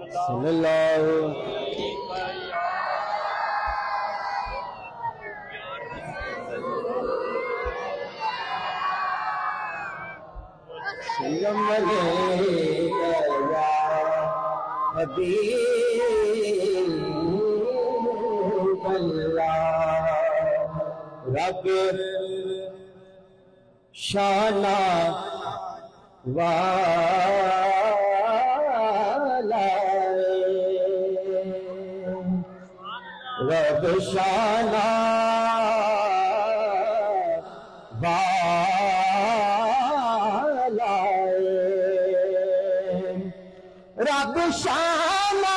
صلی اللہ سلم علیک یا حبیب اللہ رب شانہ والا رب شانہ والا رب شانہ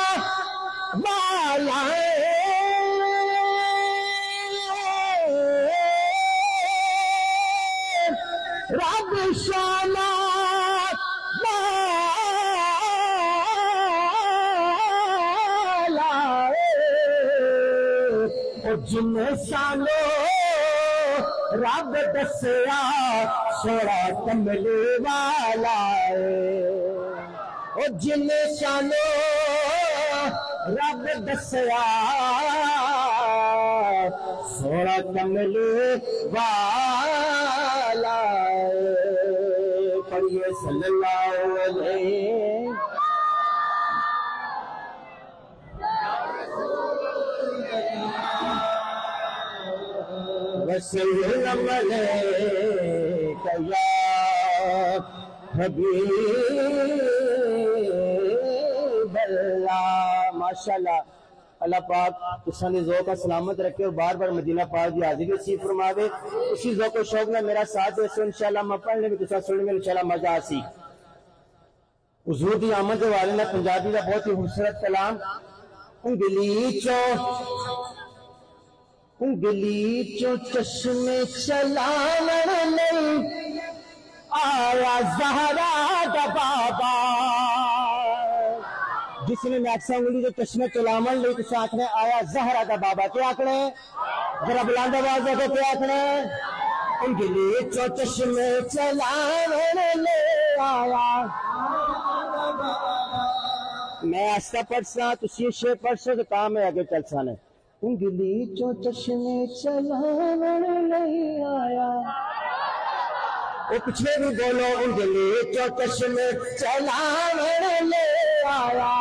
والا رب شانہ والا جن سالو رب دسیا سوڑا کملی والا جن سالو رب دسیا سوڑا کملی والا پڑھیے صلی اللہ علیہ وسلم علیک یا حبیب اللہ ماشاءاللہ اللہ پاک تسانی ذوق کا سلامت رکھے اور بار بار مدینہ پاک دی حاضری نصیب فرماوے اسی ذوق و شوق میں میرا ساتھ دے سو انشاءاللہ میں پڑھنے میں تسا سننے میں انشاءاللہ مزہ آسی حضور دی آمد دے والے نے پنجابی کا بہت ہی خوبصورت کلام انگلی چو چشمے چلاون لئی آیا زہرا دا بابا جس نے میکسا انگلی جو چشمے چلاون لئی کچھ آکھنے آیا زہرا دا بابا کیا آکھنے ذرا بلند آواز دیکھو کیا آکھنے انگلی چو چشمے چلاون لئی آیا میں آستہ پڑھ سا تسی شے پڑھ سا تو کام ہے آگے چل سانے انگلی چو چشمے چلاون لئی آیا وہ پچھلے بھی بولو انگلی چو چشمے چلاون لئی آیا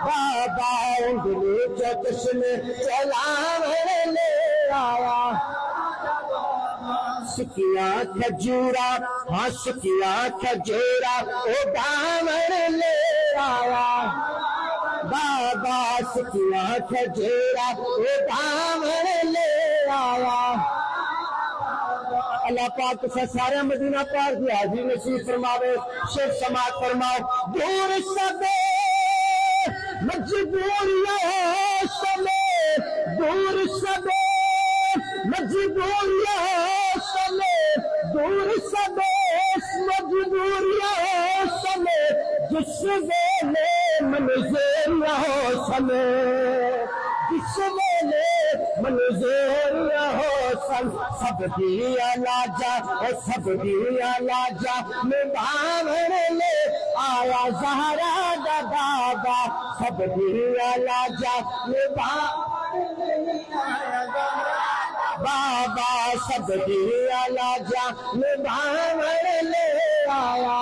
بابا انگلی چو چشمے چلاون لئی آیا سکیاں کھجورا ہاں سکیاں کھجورا او دامن لے آیا بابا سکیاں کھجورا او دامن لے آیا اللہ پاک سے سارے مدینہ پاک دی حاضری نصیب فرماوے شیخ سماعت فرماؤ دور سبے مجبوریاں سمے دور سبے مجبوریاں سمے دور سبے مجبوریاں سمے جس ویلے منظر نہ ہو سمے جس ویلے منظر نہ ہو سب دیا لاجا اور سب دیا لاجا میں باور لے آیا زہرا دا بابا سب دیا لاجا میں باور لے آیا بابا سب دیا لاجا میں باور لے آیا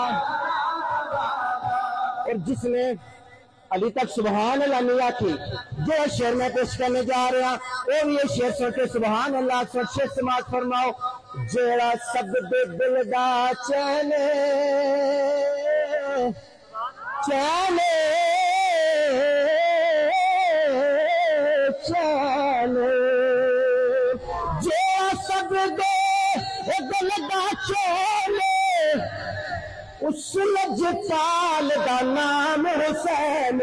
اور جس نے علی تک سبحان اللہ نہیں آتی جو شعر میں پیش کرنے جا رہا اور یہ شعر سن کے سبحان اللہ سن شعر سماعت فرماؤ جیڑا سب دے دل دا چینے چینے چینے جیڑا سب دے دل دا چینے اس لجپال دا نام حسین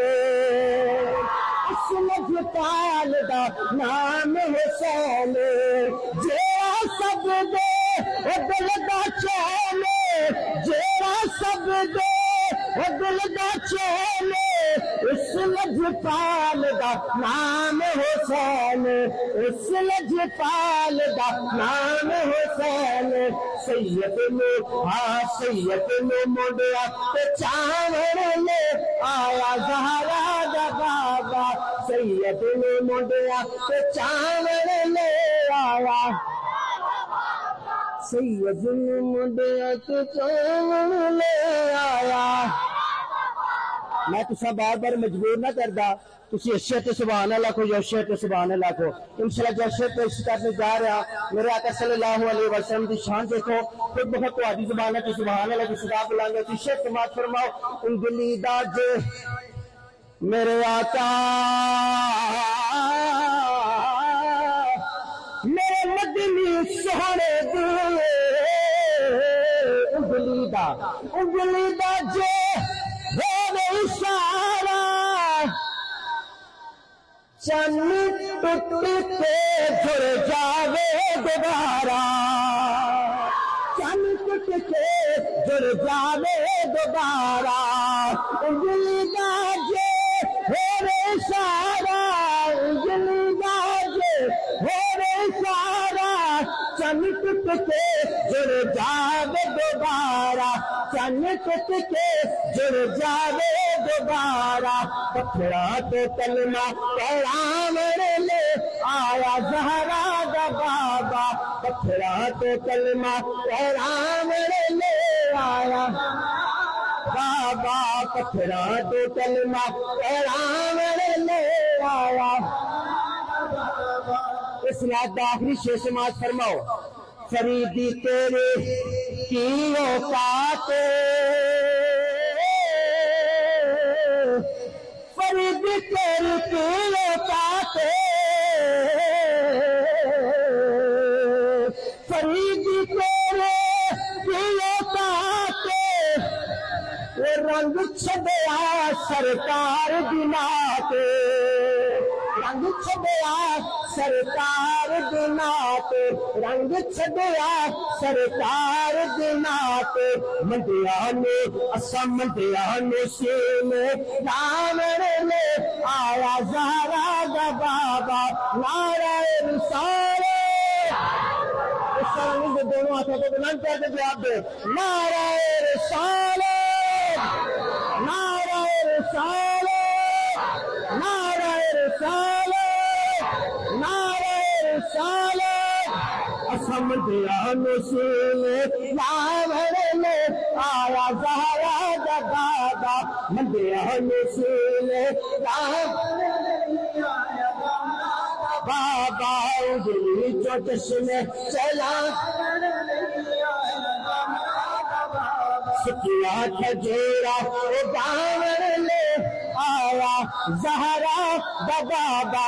اس لجپال دا نام حسین جیڑا سب دے دل دا چین جیڑا سب دے دل دا چین اس لجپال دا نام حسین، اس لجپال دا نام حسین، سید نو سید نو منڈیا تے چاون لے آیا زہرا دا بابا، سید نو منڈیا تے چاون لے آیا، سید نو منڈیا تے چاون لے آیا۔ میں تسا بار بار مجبور نہ کردا، تسی اشیاء تے سبحان اللہ کو، یا اشیاء تے سبحان اللہ کو۔ انشاءاللہ جو اشیاء پیش کرنے جا رہا میرے آقا صلی اللہ علیہ وسلم دی شان دیکھو، خود بہت توادی زبان ہے کہ سبحان اللہ کی صدا بلانگے، تو اشیاء سماعت فرماؤ۔ انگلی دا جے میرے آقا میرے مدنی سہارے دے، انگلی دا جے میرے اشارہ چن ٹوٹ کے جڑ جاوے دوبارہ، چن ٹوٹ کے جڑ جاوے دوبارہ، انگلی دا جے میرے اشارہ، انگلی دا جے میرے اشارہ چن ٹوٹ کے جڑ جاوے دوبارہ، چن ٹوٹ کے جڑ جاوے دوبارہ، پتھرا تو کلمہ پیغامبر لے آیا زہرا دا بابا، پتھرا تو کلمہ پیغامبر لے آیا بابا، پتھرا تو کلمہ پیغامبر لے آیا۔ اس رات دا آخری شعر سماعت فرماؤ۔ فریدی تیرے کی اوقات، فریدی تیرے کی اوقات، فریدی تیرے کی اوقات، وہ رنگ چھڈیا سرکار بنا کے، رنگ چھڈیا سرکار بنا کے، رنگ چھڈیا سرکار بنا کے، منڈیا نے اسا منڈیا نے سینے دامن لے آیا زہرا دا بابا، نعرہ رسالت، اس سلام کے دونوں ہاتھوں کو بلند کر کے جواب دے، نعرہ رسالت، نعرہ رسالت، نعرہ رسالت، نعرہ رسالت، اسا منڈیا نے سینے دامن لے آیا زہرا دا بابا، منڈیا نے سینے دامن لے آیا بابا، انگلی جو جشن چلا سکیا کھجورا دامن لے آیا زہرا دا بابا،